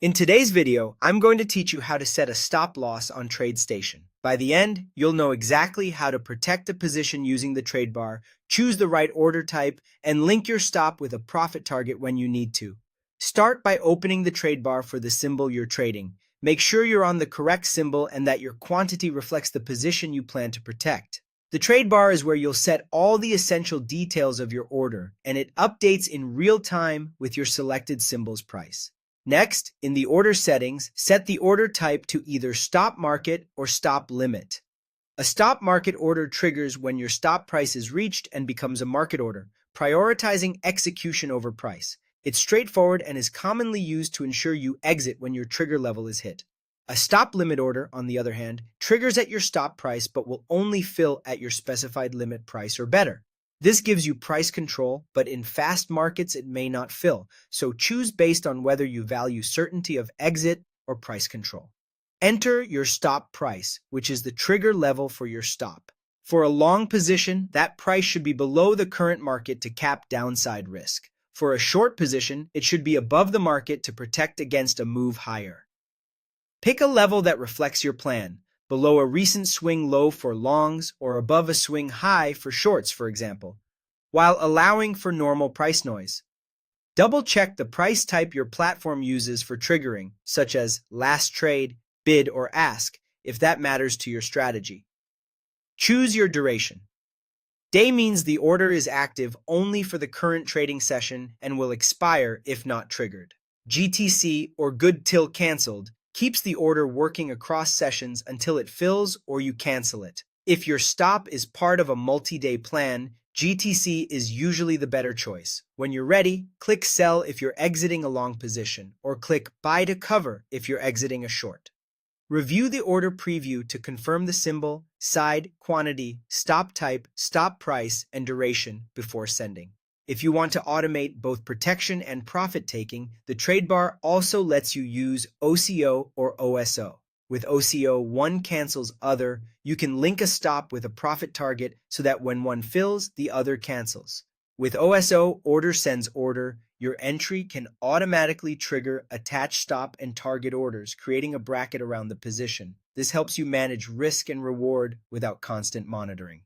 In today's video, I'm going to teach you how to set a stop loss on Tradestation. By the end, you'll know exactly how to protect a position using the trade bar, choose the right order type, and link your stop with a profit target when you need to. Start by opening the trade bar for the symbol you're trading. Make sure you're on the correct symbol and that your quantity reflects the position you plan to protect. The trade bar is where you'll set all the essential details of your order, and it updates in real time with your selected symbol's price. Next, in the order settings, set the order type to either stop market or stop limit. A stop market order triggers when your stop price is reached and becomes a market order, prioritizing execution over price. It's straightforward and is commonly used to ensure you exit when your trigger level is hit. A stop limit order, on the other hand, triggers at your stop price but will only fill at your specified limit price or better. This gives you price control, but in fast markets it may not fill, so choose based on whether you value certainty of exit or price control. Enter your stop price, which is the trigger level for your stop. For a long position, that price should be below the current market to cap downside risk. For a short position, it should be above the market to protect against a move higher. Pick a level that reflects your plan, below a recent swing low for longs or above a swing high for shorts, for example, while allowing for normal price noise. Double-check the price type your platform uses for triggering, such as last trade, bid, or ask, if that matters to your strategy. Choose your duration. Day means the order is active only for the current trading session and will expire if not triggered. GTC, or good till canceled, keeps the order working across sessions until it fills or you cancel it. If your stop is part of a multi-day plan, GTC is usually the better choice. When you're ready, click Sell if you're exiting a long position, or click Buy to cover if you're exiting a short. Review the order preview to confirm the symbol, side, quantity, stop type, stop price, and duration before sending. If you want to automate both protection and profit taking, the trade bar also lets you use OCO or OSO. With OCO, one cancels other. You can link a stop with a profit target so that when one fills, the other cancels. With OSO, order sends order. Your entry can automatically trigger attach stop and target orders, creating a bracket around the position. This helps you manage risk and reward without constant monitoring.